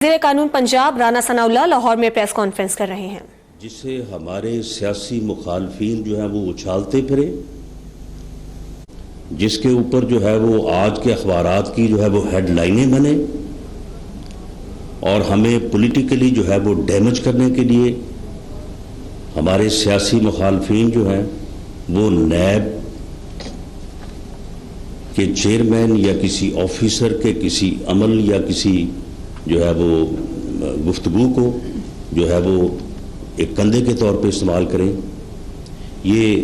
وزیر قانون پنجاب رانا ثناء اللہ لاہور میں پریس کانفرنس کر رہے ہیں، جسے ہمارے سیاسی مخالفین جو ہیں وہ اچھالتے پھرے، جس کے اوپر جو ہے وہ آج کے اخبارات کی جو ہے وہ ہیڈ لائنیں بنے اور ہمیں پولیٹیکلی جو ہے وہ ڈیمیج کرنے کے لیے ہمارے سیاسی مخالفین جو ہیں وہ نیب کے چیئرمین یا کسی آفیسر کے کسی عمل یا کسی جو ہے وہ گفتگو کو جو ہے وہ ایک کندھے کے طور پہ استعمال کریں، یہ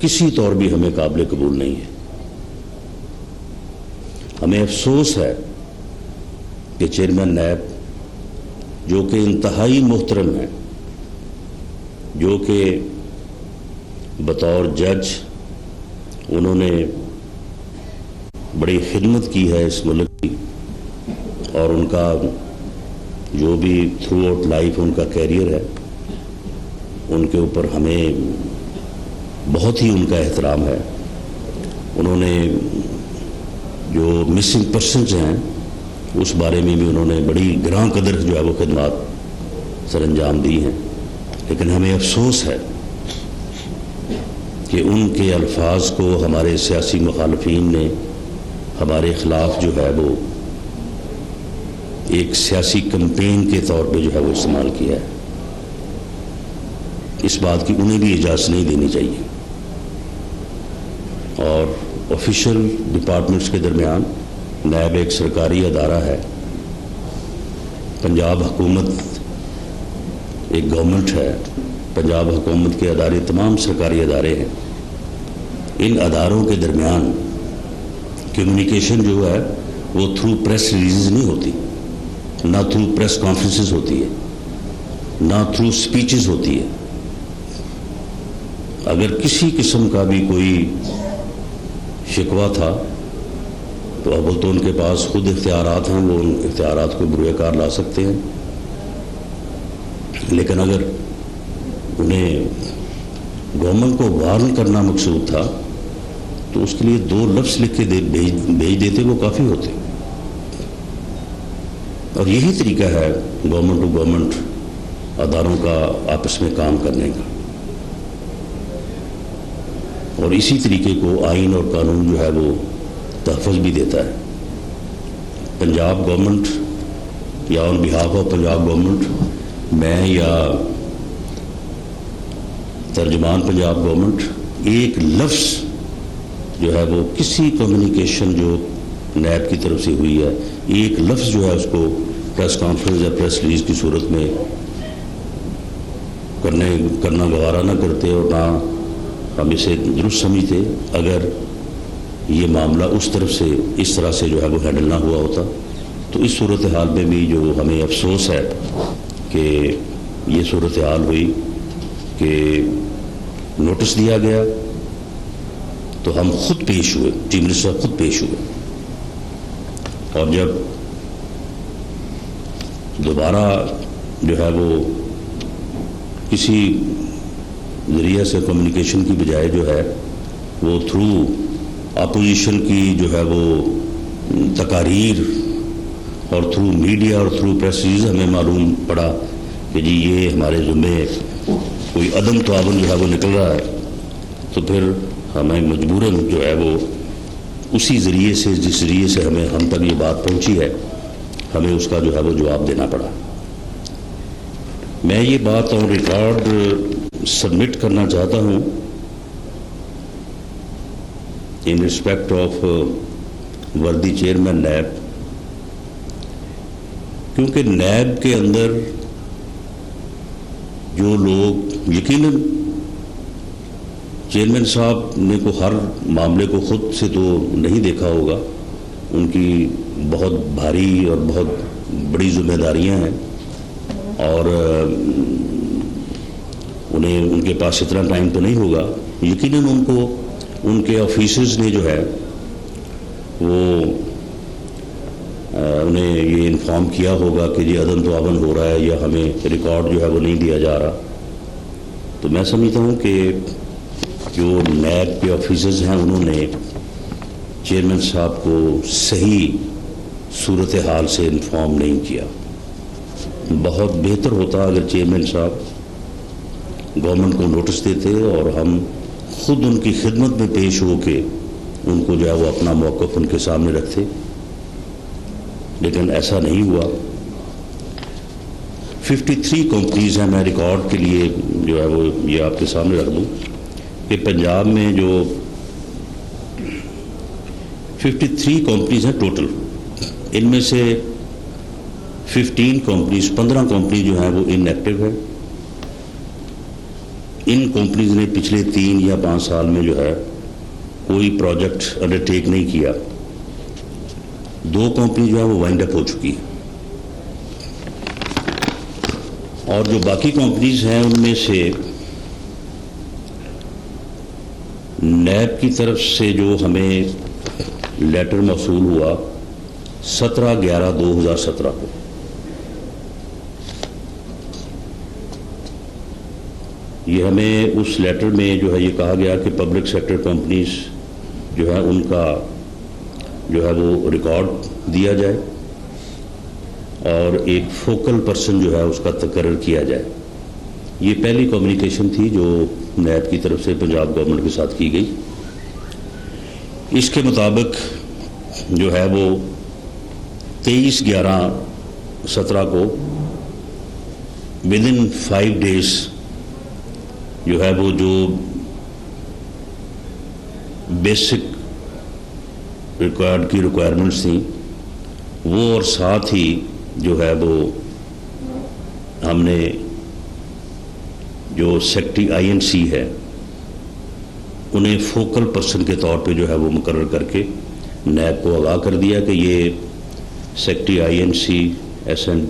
کسی طور بھی ہمیں قابل قبول نہیں ہے۔ ہمیں افسوس ہے کہ چیئرمین نیب جو کہ انتہائی محترم ہیں، جو کہ بطور جج انہوں نے بڑی خدمت کی ہے اس ملک کی، اور ان کا جو بھی تھرو آؤٹ لائف ان کا کیریئر ہے، ان کے اوپر ہمیں بہت ہی ان کا احترام ہے۔ انہوں نے جو مسنگ پرسنز ہیں اس بارے میں بھی انہوں نے بڑی گراں قدر جو ہے وہ خدمات سر انجام دی ہیں، لیکن ہمیں افسوس ہے کہ ان کے الفاظ کو ہمارے سیاسی مخالفین نے ہمارے خلاف جو ہے وہ ایک سیاسی کمپین کے طور پہ جو ہے وہ استعمال کیا ہے۔ اس بات کی انہیں بھی اجازت نہیں دینی چاہیے، اور آفیشل ڈپارٹمنٹس کے درمیان نیب ایک سرکاری ادارہ ہے، پنجاب حکومت ایک گورنمنٹ ہے، پنجاب حکومت کے ادارے تمام سرکاری ادارے ہیں۔ ان اداروں کے درمیان کمیونیکیشن جو ہے وہ تھرو پریس ریلیزز نہیں ہوتی، نہ تھرو پریس کانفرنسز ہوتی ہے، نہ تھرو سپیچز ہوتی ہے۔ اگر کسی قسم کا بھی کوئی شکوہ تھا تو اب تو ان کے پاس خود اختیارات ہیں، وہ ان اختیارات کو بروئے کار لا سکتے ہیں، لیکن اگر انہیں گورنمنٹ کو وارن کرنا مقصود تھا تو اس کے لیے 2 لفظ لکھ کے بھیج دیتے، وہ کافی ہوتے۔ اور یہی طریقہ ہے گورنمنٹ ٹو گورنمنٹ اداروں کا آپس میں کام کرنے کا، اور اسی طریقے کو آئین اور قانون جو ہے وہ تحفظ بھی دیتا ہے۔ پنجاب گورنمنٹ یا آن بہاف آف پنجاب گورنمنٹ، میں یا ترجمان پنجاب گورنمنٹ ایک لفظ جو ہے وہ کسی کمیونیکیشن جو نیب کی طرف سے ہوئی ہے، ایک لفظ جو ہے اس کو پریس کانفرنس یا پریس ریلیز کی صورت میں کرنا گوارا نہ کرتے، اور نہ ہم اسے درست سمجھتے اگر یہ معاملہ اس طرح سے جو ہے وہ ہینڈل نہ ہوا ہوتا۔ تو اس صورتحال میں بھی جو ہمیں افسوس ہے کہ یہ صورتحال ہوئی کہ نوٹس دیا گیا تو ہم خود پیش ہوئے، چیف منسٹر خود پیش ہوئے، اور جب دوبارہ جو ہے وہ کسی ذریعے سے کمیونیکیشن کی بجائے جو ہے وہ تھرو اپوزیشن کی جو ہے وہ تقاریر اور تھرو میڈیا اور تھرو پریس ریلیز ہمیں معلوم پڑا کہ جی یہ ہمارے ذمے کوئی عدم تعاون جو ہے وہ نکل رہا ہے، تو پھر ہمیں مجبوراً جو ہے وہ اسی ذریعے سے جس ذریعے سے ہم تک یہ بات پہنچی ہے، ہمیں اس کا جو ہے وہ جواب دینا پڑا۔ میں یہ بات آن ریکارڈ سبمٹ کرنا چاہتا ہوں ان رسپیکٹ آف وردی چیئرمین نیب، کیونکہ نیب کے اندر جو لوگ یقیناً چیئرمین صاحب نے کو ہر معاملے کو خود سے تو نہیں دیکھا ہوگا، ان کی بہت بھاری اور بہت بڑی ذمہ داریاں ہیں، اور انہیں ان کے پاس اتنا ٹائم تو نہیں ہوگا۔ یقیناً ان کو ان کے آفیسرز نے جو ہے وہ انہیں یہ انفارم کیا ہوگا کہ یہ عدم تعاون ہو رہا ہے یا ہمیں ریکارڈ جو ہے وہ نہیں دیا جا رہا۔ تو میں سمجھتا ہوں کہ جو نیب کے آفیسرز ہیں انہوں نے چیئرمین صاحب کو صحیح صورتحال سے انفارم نہیں کیا۔ بہت بہتر ہوتا اگر چیئرمین صاحب گورنمنٹ کو نوٹس دیتے اور ہم خود ان کی خدمت میں پیش ہو کے ان کو جو ہے وہ اپنا موقف ان کے سامنے رکھتے، لیکن ایسا نہیں ہوا۔ 53 کمپنیز ہیں، میں ریکارڈ کے لیے جو ہے وہ یہ آپ کے سامنے رکھ دوں کہ پنجاب میں جو 53 کمپنیز ہیں ٹوٹل، ان میں سے 15 کمپنی جو ہیں وہ ان ایکٹیو ہے۔ ان کمپنیز نے پچھلے 3 یا 5 سال میں جو ہے کوئی پروجیکٹ انڈر ٹیک نہیں کیا۔ 2 کمپنی جو ہے وہ وائنڈ اپ ہو چکی ہے، اور جو باقی کمپنیز ہیں ان میں سے نیب کی طرف سے جو ہمیں لیٹر موصول ہوا 17/11/2017 کو، یہ ہمیں اس لیٹر میں جو ہے یہ کہا گیا کہ پبلک سیکٹر کمپنیز جو ہے ان کا جو ہے وہ ریکارڈ دیا جائے اور ایک فوکل پرسن جو ہے اس کا تقرر کیا جائے۔ یہ پہلی کمیونیکیشن تھی جو نیب کی طرف سے پنجاب گورنمنٹ کے ساتھ کی گئی۔ اس کے مطابق جو ہے وہ 23/11/17 کو ودن 5 days جو ہے وہ جو بیسک ریکوائرڈ کی ریکوائرمنٹس تھیں وہ، اور ساتھ ہی جو ہے وہ ہم نے جو سیکٹری INC ہے انہیں فوکل پرسن کے طور پہ جو ہے وہ مقرر کر کے نیب کو آگاہ کر دیا کہ یہ سیکٹری INC SN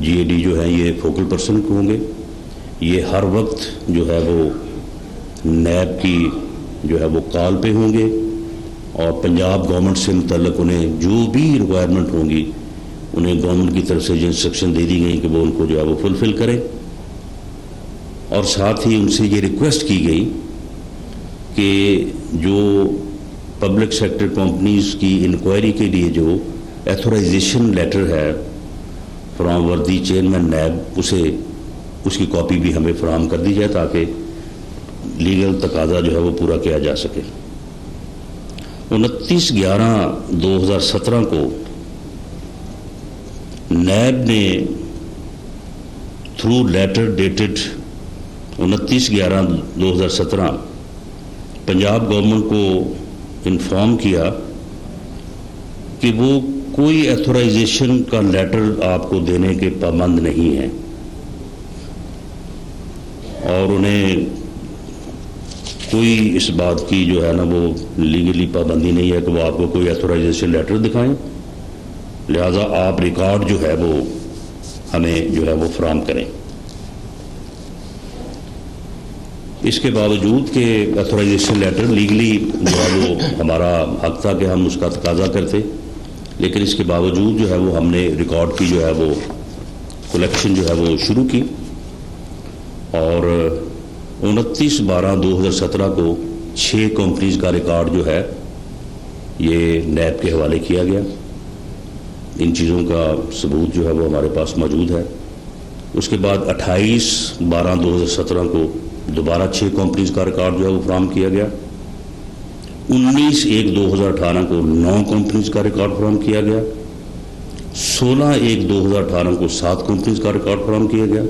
GAD جو ہیں یہ فوکل پرسن ہوں گے، یہ ہر وقت جو ہے وہ نیب کی جو ہے وہ کال پہ ہوں گے، اور پنجاب گورنمنٹ سے متعلق انہیں جو بھی ریکوائرمنٹ ہوں گی انہیں گورنمنٹ کی طرف سے جو انسٹرکشن دے دی گئی کہ وہ ان کو جو ہے وہ فلفل کریں، اور ساتھ ہی ان سے یہ ریکویسٹ کی گئی کہ جو پبلک سیکٹر کمپنیز کی انکوائری کے لیے جو ایتھورائزیشن لیٹر ہے فرام وردی چیئرمین نیب اس کی کاپی بھی ہمیں فراہم کر دی جائے تاکہ لیگل تقاضا جو ہے وہ پورا کیا جا سکے۔ 29/11/2017 کو نیب نے through letter dated 29/11/2017 Punjab government کو انفارم کیا کہ وہ کوئی ایتھورائزیشن کا لیٹر آپ کو دینے کے پابند نہیں ہیں، اور انہیں کوئی اس بات کی جو ہے نا وہ لیگلی پابندی نہیں ہے کہ وہ آپ کو کوئی ایتھورائزیشن لیٹر دکھائیں، لہذا آپ ریکارڈ جو ہے وہ ہمیں جو ہے وہ فراہم کریں۔ اس کے باوجود کہ ایتھورائزیشن لیٹر لیگلی جو ہے وہ ہمارا حق تھا کہ ہم اس کا تقاضا کرتے، لیکن اس کے باوجود جو ہے وہ ہم نے ریکارڈ کی جو ہے وہ کلیکشن جو ہے وہ شروع کی، اور 29/12/2017 کو 6 کمپنیز کا ریکارڈ جو ہے یہ نیب کے حوالے کیا گیا۔ ان چیزوں کا ثبوت جو ہے وہ ہمارے پاس موجود ہے۔ اس کے بعد 28/12/2017 کو دوبارہ 6 کمپنیز کا ریکارڈ جو ہے وہ فراہم کیا گیا۔ 19/1/2018 کو 9 کمپنیز کا ریکارڈ فراہم کیا گیا۔ 16/1/2018 کو 7 کمپنیز کا ریکارڈ فراہم کیا گیا۔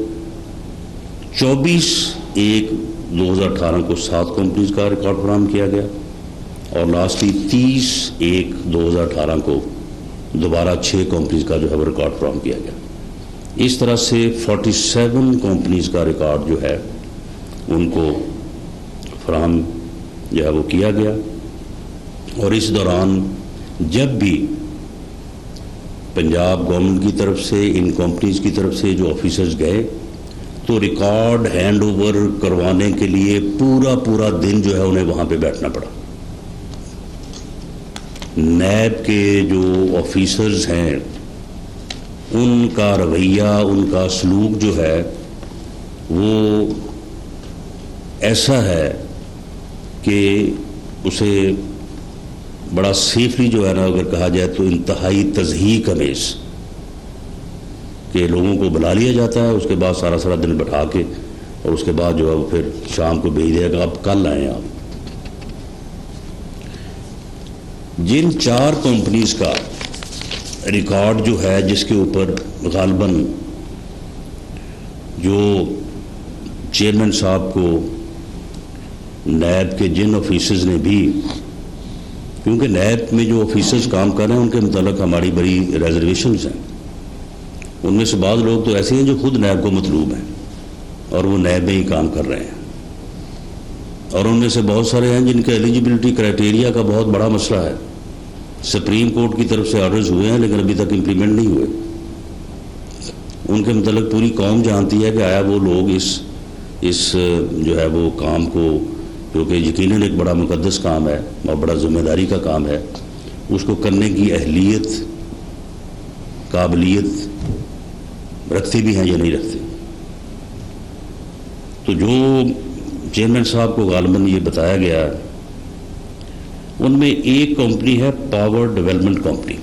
24/1/2018 کو 7 کمپنیز کا ریکارڈ فراہم کیا گیا، اور لاسٹلی 30/1/2018 کو دوبارہ 6 کمپنیز کا جو ہے وہ ریکارڈ فراہم کیا گیا۔ اس طرح سے 47 کمپنیز کا ریکارڈ جو ہے ان کو فراہم جو ہے وہ کیا گیا، اور اس دوران جب بھی پنجاب گورنمنٹ کی طرف سے ان کمپنیز کی طرف سے جو آفیسرز گئے تو ریکارڈ ہینڈ اوور کروانے کے لیے پورا دن جو ہے انہیں وہاں پہ بیٹھنا پڑا۔ نیب کے جو آفیسرز ہیں ان کا رویہ، ان کا سلوک جو ہے وہ ایسا ہے کہ اسے بڑا سیفلی جو ہے نا اگر کہا جائے تو انتہائی تضحیک امیز، کہ کہ لوگوں کو بلا لیا جاتا ہے، اس کے بعد سارا دن بٹھا کے اور اس کے بعد جو ہے وہ پھر شام کو بھیج دیا کہ اب کل آئیں آپ۔ جن 4 کمپنیز کا ریکارڈ جو ہے، جس کے اوپر غالباً جو چیئرمین صاحب کو نیب کے جن آفیسرز نے بھی، کیونکہ نیب میں جو آفیسرز کام کر رہے ہیں ان کے متعلق ہماری بڑی ریزرویشنز ہیں، ان میں سے بعض لوگ تو ایسے ہیں جو خود نیب کو مطلوب ہیں اور وہ نیب میں ہی کام کر رہے ہیں، اور ان میں سے بہت سارے ہیں جن کے ایلیجیبلٹی کرائٹیریا کا بہت بڑا مسئلہ ہے، سپریم کورٹ کی طرف سے آرڈرز ہوئے ہیں لیکن ابھی تک امپلیمنٹ نہیں ہوئے۔ ان کے متعلق پوری قوم جانتی ہے کہ آیا وہ لوگ اس جو ہے وہ کام کو، جو کہ یقیناً ایک بڑا مقدس کام ہے اور بڑا ذمہ داری کا کام ہے، اس کو کرنے کی اہلیت، قابلیت رکھتے بھی ہیں یا نہیں رکھتے۔ تو جو چیئرمین صاحب کو غالباً یہ بتایا گیا ہے، ان میں ایک کمپنی ہے پاور ڈیولپمنٹ کمپنی،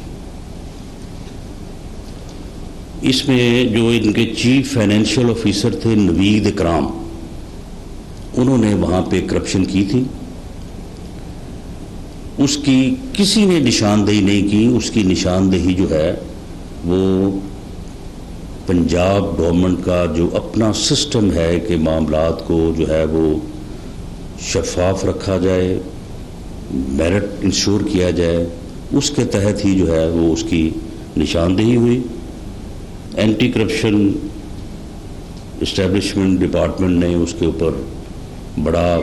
اس میں جو ان کے چیف فائنینشیل آفیسر تھے نوید اکرام، انہوں نے وہاں پہ کرپشن کی تھی، اس کی کسی نے نشاندہی نہیں کی، اس کی نشاندہی جو ہے وہ پنجاب گورنمنٹ کا جو اپنا سسٹم ہے کہ معاملات کو جو ہے وہ شفاف رکھا جائے، میرٹ انشور کیا جائے، اس کے تحت ہی جو ہے وہ اس کی نشاندہی ہوئی۔ اینٹی کرپشن اسٹیبلشمنٹ ڈپارٹمنٹ نے اس کے اوپر بڑا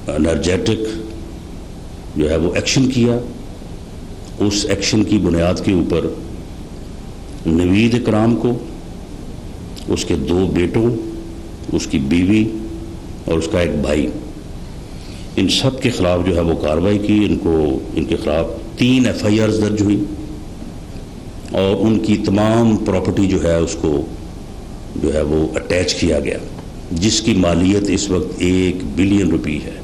انرجیٹک جو ہے وہ ایکشن کیا۔ اس ایکشن کی بنیاد کے اوپر نوید اکرام کو، اس کے 2 بیٹوں، اس کی بیوی اور اس کا ایک بھائی، ان سب کے خلاف جو ہے وہ کارروائی کی۔ ان کے خلاف 3 FIRs درج ہوئی اور ان کی تمام پراپرٹی جو ہے اس کو جو ہے وہ اٹیچ کیا گیا، جس کی مالیت اس وقت 1 بلین روپی ہے۔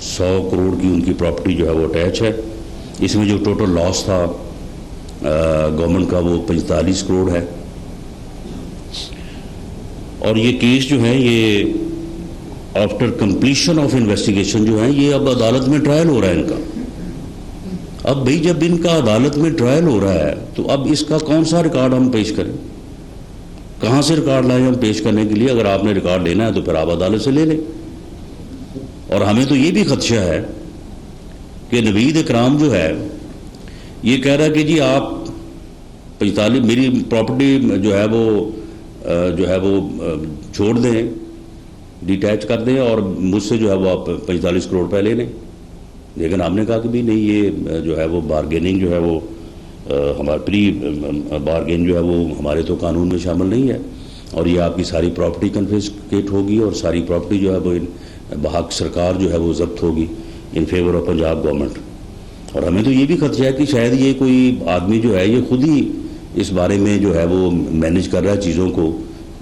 100 کروڑ کی ان کی پراپرٹی جو ہے وہ اٹیچ ہے۔ اس میں جو ٹوٹل لاس تھا گورنمنٹ کا وہ 45 کروڑ ہے۔ اور یہ کیس جو ہے یہ آفٹر کمپلیشن آف انویسٹیگیشن جو ہے یہ اب عدالت میں ٹرائل ہو رہا ہے ان کا۔ اب بھئی جب ان کا عدالت میں ٹرائل ہو رہا ہے تو اب اس کا کون سا ریکارڈ ہم پیش کریں؟ کہاں سے ریکارڈ لائیں ہم پیش کرنے کے لیے؟ اگر آپ نے ریکارڈ لینا ہے تو پھر آپ عدالت سے لے لیں۔ اور ہمیں تو یہ بھی خدشہ ہے کہ نوید اکرام جو ہے یہ کہہ رہا ہے کہ جی آپ 45 میری پراپرٹی جو ہے وہ چھوڑ دیں، ڈیٹیچ کر دیں اور مجھ سے جو ہے وہ آپ 45 کروڑ روپے لے لیں۔ لیکن ہم نے کہا کہ بھی نہیں، یہ جو ہے وہ بارگیننگ جو ہے وہ ہمارا پری بارگین جو ہے وہ ہمارے تو قانون میں شامل نہیں ہے، اور یہ آپ کی ساری پراپرٹی کنفسکیٹ ہوگی اور ساری پراپرٹی جو ہے وہ بحق سرکار جو ہے وہ ضبط ہوگی in favour of Punjab government. اور ہمیں تو یہ بھی خدشہ ہے کہ شاید یہ کوئی آدمی جو ہے یہ خود ہی اس بارے میں جو ہے وہ مینیج کر رہا ہے چیزوں کو،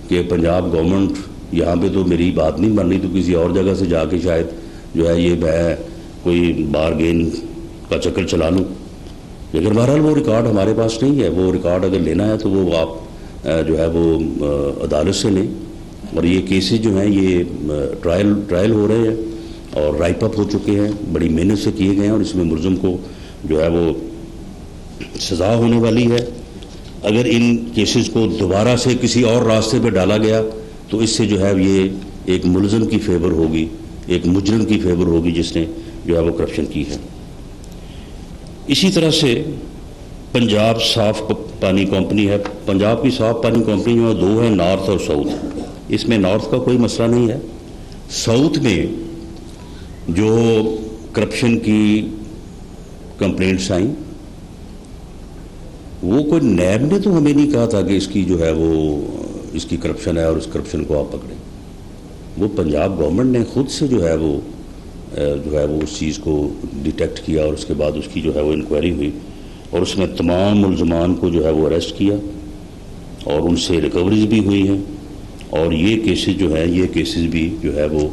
کہ پنجاب گورنمنٹ یہاں پہ تو میری بات نہیں بن رہی، تو کسی اور جگہ سے جا کے شاید جو ہے یہ میں کوئی بارگین کا چکر چلا لوں۔ لیکن بہرحال وہ ریکارڈ ہمارے پاس نہیں ہے۔ وہ ریکارڈ اگر لینا ہے تو وہ آپ جو ہے وہ عدالت سے لیں۔ اور یہ کیسز جو ہیں یہ ٹرائل ہو رہے ہیں اور رائپ اپ ہو چکے ہیں، بڑی محنت سے کیے گئے ہیں، اور اس میں ملزم کو جو ہے وہ سزا ہونے والی ہے۔ اگر ان کیسز کو دوبارہ سے کسی اور راستے پہ ڈالا گیا تو اس سے جو ہے یہ ایک ملزم کی فیور ہوگی، ایک مجرم کی فیور ہوگی جس نے جو ہے وہ کرپشن کی ہے۔ اسی طرح سے پنجاب صاف پانی کمپنی ہے۔ پنجاب کی صاف پانی کمپنی جو ہے 2 ہیں، نارتھ اور ساؤتھ۔ اس میں نارتھ کا کوئی مسئلہ نہیں ہے۔ ساؤتھ میں جو کرپشن کی کمپلینٹس آئیں وہ کوئی نیب نے تو ہمیں نہیں کہا تھا کہ اس کی جو ہے وہ اس کی کرپشن ہے اور اس کرپشن کو آپ پکڑیں۔ وہ پنجاب گورنمنٹ نے خود سے جو ہے وہ اس چیز کو ڈیٹیکٹ کیا اور اس کے بعد اس کی جو ہے وہ انکوائری ہوئی اور اس میں تمام ملزمان کو جو ہے وہ اریسٹ کیا اور ان سے ریکوریز بھی ہوئی ہیں۔ اور یہ کیسز جو ہیں یہ کیسز بھی جو ہے وہ